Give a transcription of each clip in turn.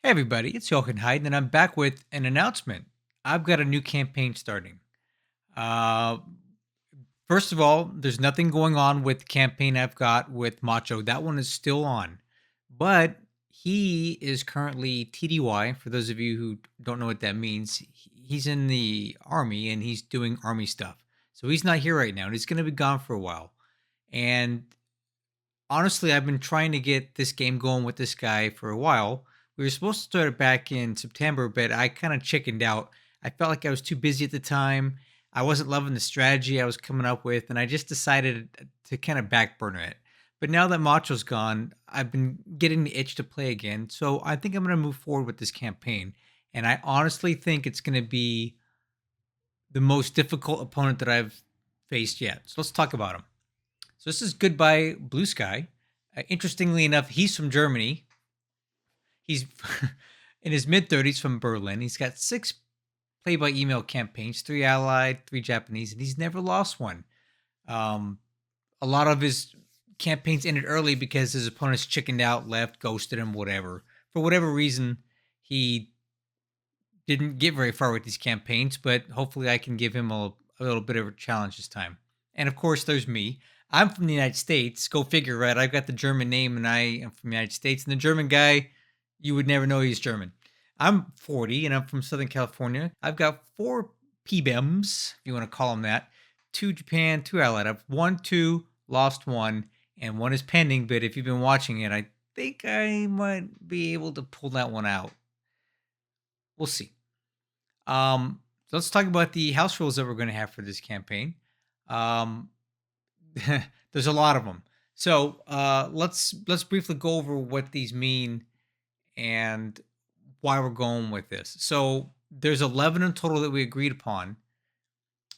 Hey everybody, it's Jochen Heiden, and I'm back with an announcement. I've got a new campaign starting. Uh, First of all, there's nothing going on with the campaign I've got with Macho. That one is still on, but he is currently TDY. For those of you who don't know what that means, he's in the army and he's doing army stuff. So he's not here right now, and he's going to be gone for a while. And honestly, I've been trying to get this game going with this guy for a while. We were supposed to start it back in September, but I kind of chickened out. I felt like I was too busy at the time. I wasn't loving the strategy I was coming up with, and I just decided to kind of backburner it. But now that Macho's gone, I've been getting the itch to play again. So I think I'm going to move forward with this campaign. And I honestly think it's going to be the most difficult opponent that I've faced yet. So let's talk about him. So this is Goodbye Blue Sky. Interestingly enough, he's from Germany. He's in his mid 30s from Berlin. He's got 6 play by email campaigns, 3 Allied, 3 Japanese, and he's never lost one. A lot of his campaigns ended early because his opponents chickened out, left, ghosted him, whatever. For whatever reason, he didn't get very far with these campaigns, but hopefully I can give him a little bit of a challenge this time. And of course, there's me. I'm from the United States. Go figure, right? I've got the German name and I am from the United States. And the German guy, you would never know he's German. I'm 40 and I'm from Southern California. I've got 4 PBEMs, if you want to call them that. 2 Japan, 2 Allied. I've won 2, lost 1, and 1 is pending. But if you've been watching it, I think I might be able to pull that one out. We'll see. Let's talk about the house rules that we're going to have for this campaign. There's a lot of them. So let's briefly go over what these mean and why we're going with this. So there's 11 in total that we agreed upon.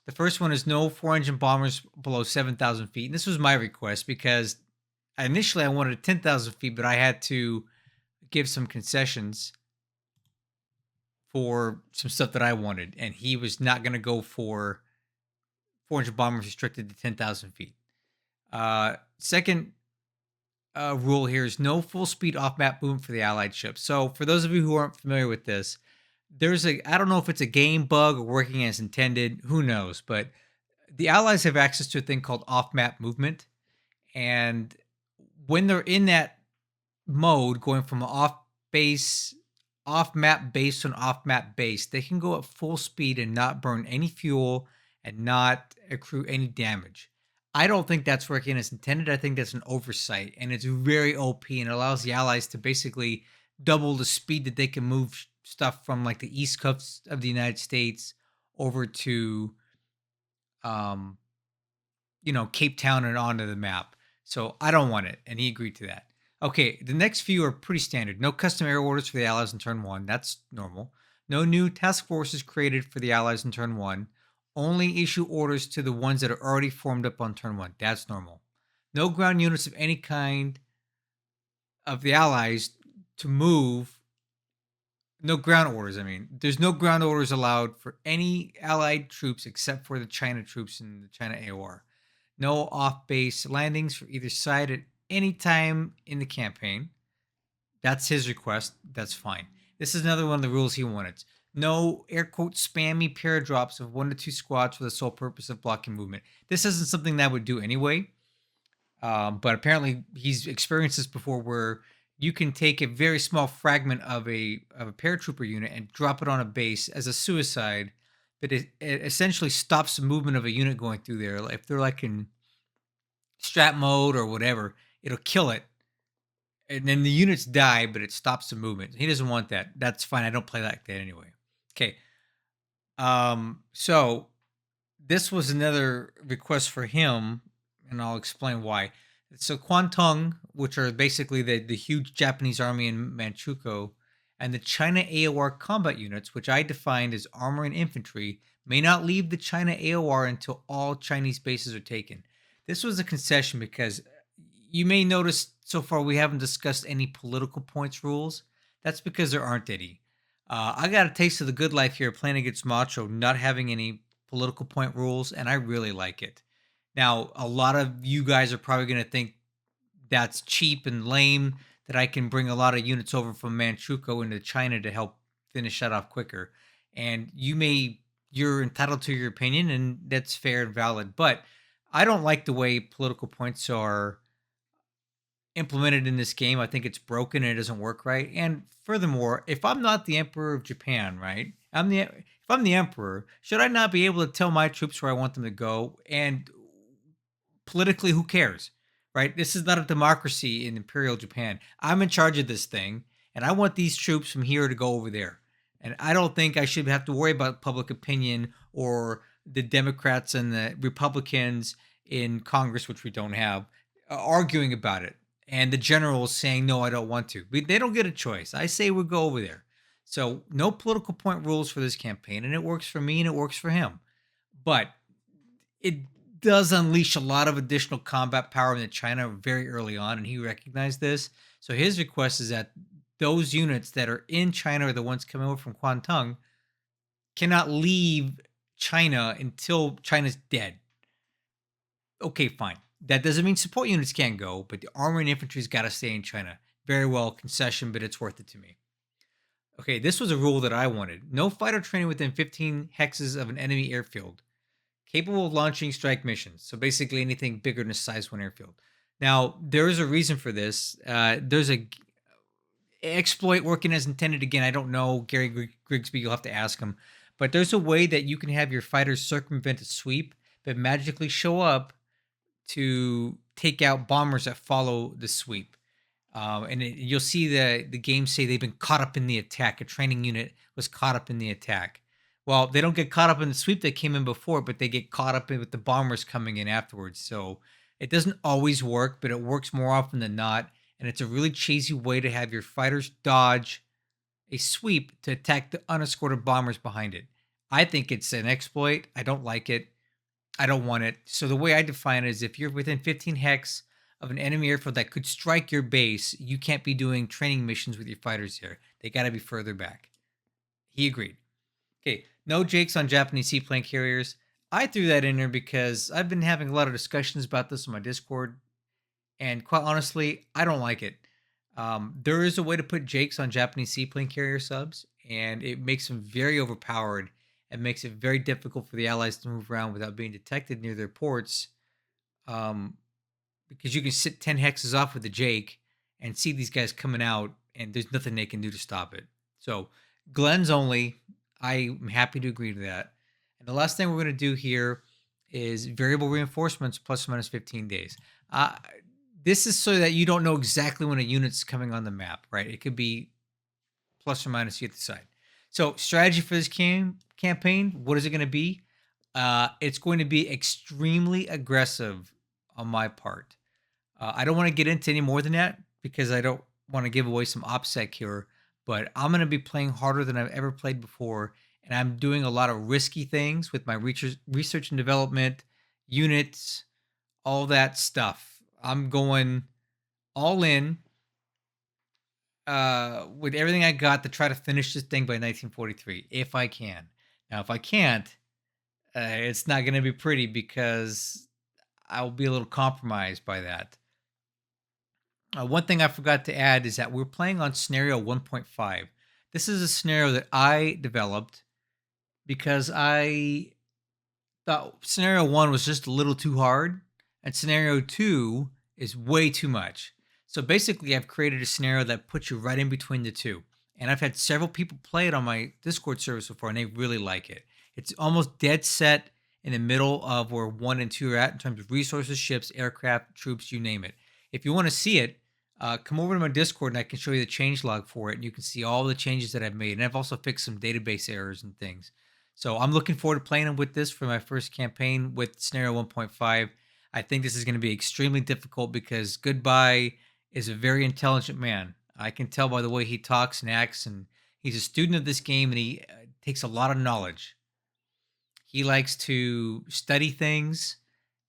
The first one is no 4-engine bombers below 7,000 feet. And this was my request because initially I wanted 10,000 feet, but I had to give some concessions for some stuff that I wanted. And he was not going to go for 4-engine bombers restricted to 10,000 feet. Second rule here is no full speed off map movement for the Allied ships. So for those of you who aren't familiar with this, I don't know if it's a game bug or working as intended, who knows, but the Allies have access to a thing called off map movement. And when they're in that mode, going from off map base to an off map base, they can go at full speed and not burn any fuel and not accrue any damage. I don't think that's working as intended. I think that's an oversight, and it's very OP, and it allows the Allies to basically double the speed that they can move stuff from like the East Coast of the United States over to, Cape Town and onto the map. So I don't want it, and he agreed to that. Okay, the next few are pretty standard. No custom air orders for the Allies in turn 1. That's normal. No new task forces created for the Allies in turn 1. Only issue orders to the ones that are already formed up on turn 1. That's normal. No ground units of any kind of the Allies to move. No ground orders, There's no ground orders allowed for any Allied troops except for the China troops and the China AOR. No off-base landings for either side at any time in the campaign. That's his request. That's fine. This is another one of the rules he wanted. No air quote spammy paradrops of 1 to 2 squads for the sole purpose of blocking movement. This isn't something that I would do anyway. But apparently he's experienced this before where you can take a very small fragment of a paratrooper unit and drop it on a base as a suicide, but it essentially stops the movement of a unit going through there. If they're like in strat mode or whatever, it'll kill it. And then the units die, but it stops the movement. He doesn't want that. That's fine. I don't play like that anyway. Okay. So this was another request for him, and I'll explain why. So Kwantung, which are basically the huge Japanese army in Manchukuo, and the China AOR combat units, which I defined as armor and infantry, may not leave the China AOR until all Chinese bases are taken. This was a concession because you may notice so far we haven't discussed any political points rules. That's because there aren't any. I got a taste of the good life here playing against Macho, not having any political point rules, and I really like it. Now, a lot of you guys are probably going to think that's cheap and lame. that I can bring a lot of units over from Manchukuo into China to help finish that off quicker. And you're entitled to your opinion, and that's fair and valid. But I don't like the way political points are implemented in this game. I think it's broken and it doesn't work right. And furthermore, if I'm not the emperor of Japan, right? If I'm the emperor, should I not be able to tell my troops where I want them to go? And politically, who cares? Right? This is not a democracy in Imperial Japan. I'm in charge of this thing, and I want these troops from here to go over there. And I don't think I should have to worry about public opinion or the Democrats and the Republicans in Congress, which we don't have, arguing about it. And the generals saying, no, I don't want to. They don't get a choice. I say we go over there. So, no political point rules for this campaign, and it works for me and it works for him. But it does unleash a lot of additional combat power into China very early on, and he recognized this. So his request is that those units that are in China or the ones coming over from Kwantung cannot leave China until China's dead. Okay, fine. That doesn't mean support units can't go, but the armory and infantry's got to stay in China. Very well, concession, but it's worth it to me. Okay, this was a rule that I wanted. No fighter training within 15 hexes of an enemy airfield. Capable of launching strike missions. So basically anything bigger than a size 1 airfield. Now, there is a reason for this. There's a exploit working as intended. Again, I don't know. Gary Grigsby, you'll have to ask him. But there's a way that you can have your fighters circumvent a sweep, but magically show up to take out bombers that follow the sweep. You'll see the game say they've been caught up in the attack. A training unit was caught up in the attack. Well, they don't get caught up in the sweep that came in before, but they get caught up with the bombers coming in afterwards. So it doesn't always work, but it works more often than not. And it's a really cheesy way to have your fighters dodge a sweep to attack the unescorted bombers behind it. I think it's an exploit. I don't like it. I don't want it. So the way I define it is if you're within 15 hex of an enemy airfield that could strike your base, you can't be doing training missions with your fighters here. They got to be further back. He agreed. Okay, no Jakes on Japanese seaplane carriers. I threw that in there because I've been having a lot of discussions about this on my Discord, and quite honestly, I don't like it. There is a way to put Jakes on Japanese seaplane carrier subs, and it makes them very overpowered and makes it very difficult for the Allies to move around without being detected near their ports. Because you can sit 10 hexes off with the Jake and see these guys coming out, and there's nothing they can do to stop it. So, Glenn's only. I'm happy to agree to that. And the last thing we're going to do here is variable reinforcements plus or minus 15 days. This is so that you don't know exactly when a unit's coming on the map, right? It could be plus or minus, you decide. So strategy for this campaign, what is it going to be? It's going to be extremely aggressive on my part. I don't want to get into any more than that because I don't want to give away some OPSEC here. But I'm going to be playing harder than I've ever played before. And I'm doing a lot of risky things with my research and development, units, all that stuff. I'm going all in with everything I got to try to finish this thing by 1943, if I can. Now, if I can't, it's not going to be pretty because I'll be a little compromised by that. One thing I forgot to add is that we're playing on scenario 1.5. This is a scenario that I developed because I thought scenario 1 was just a little too hard, and scenario 2 is way too much. So basically, I've created a scenario that puts you right in between the two. And I've had several people play it on my Discord server so far, and they really like it. It's almost dead set in the middle of where 1 and 2 are at in terms of resources, ships, aircraft, troops, you name it. If you want to see it, come over to my Discord and I can show you the changelog for it. And you can see all the changes that I've made. And I've also fixed some database errors and things. So I'm looking forward to playing with this for my first campaign with scenario 1.5. I think this is going to be extremely difficult because Goodbye is a very intelligent man. I can tell by the way he talks and acts. And he's a student of this game and he takes a lot of knowledge. He likes to study things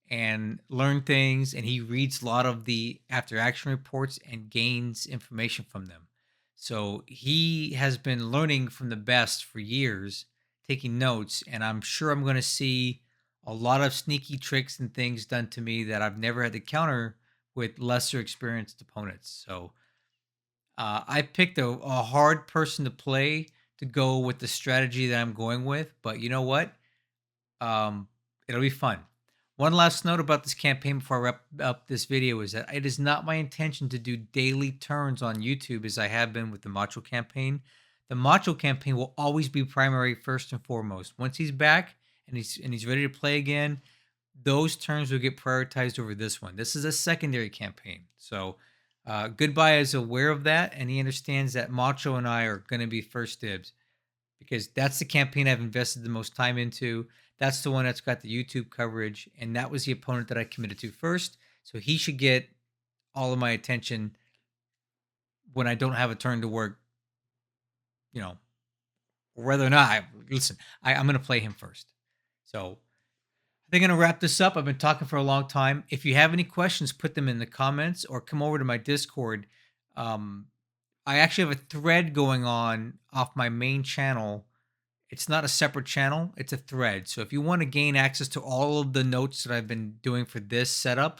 and learn things, and he reads a lot of the after action reports and gains information from them. So he has been learning from the best for years, taking notes, and I'm sure I'm going to see a lot of sneaky tricks and things done to me that I've never had to counter with lesser experienced opponents. So I picked a hard person to play to go with the strategy that I'm going with, but you know what? Um, it'll be fun. One last note about this campaign before I wrap up this video is that it is not my intention to do daily turns on YouTube as I have been with the Macho campaign. The Macho campaign will always be primary first and foremost. Once he's back and he's ready to play again, those turns will get prioritized over this one. This is a secondary campaign. So Goodbye is aware of that, and he understands that Macho and I are going to be first dibs because that's the campaign I've invested the most time into. That's the one that's got the YouTube coverage, and that was the opponent that I committed to first. So he should get all of my attention when I don't have a turn to work, you know, whether or not I'm going to play him first. So I think I'm going to wrap this up. I've been talking for a long time. If you have any questions, put them in the comments or come over to my Discord. Um, I actually have a thread going on off my main channel. It's not a separate channel, it's a thread. So if you want to gain access to all of the notes that I've been doing for this setup,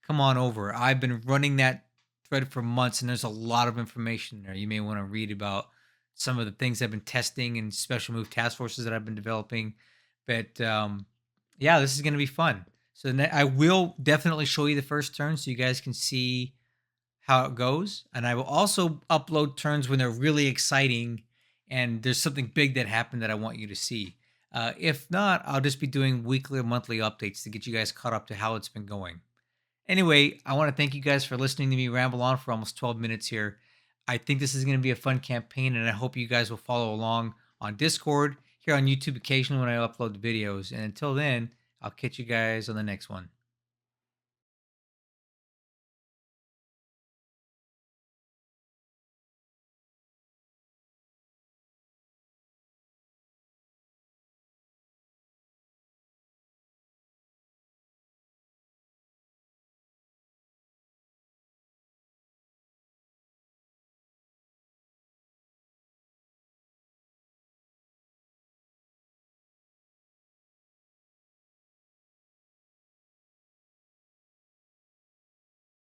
come on over. I've been running that thread for months and there's a lot of information there. You may want to read about some of the things I've been testing and special move task forces that I've been developing. But yeah, this is going to be fun. So I will definitely show you the first turn so you guys can see how it goes. And I will also upload turns when they're really exciting and there's something big that happened that I want you to see. If not, I'll just be doing weekly or monthly updates to get you guys caught up to how it's been going. Anyway, I want to thank you guys for listening to me ramble on for almost 12 minutes here. I think this is going to be a fun campaign, and I hope you guys will follow along on Discord, here on YouTube occasionally when I upload the videos. And until then, I'll catch you guys on the next one.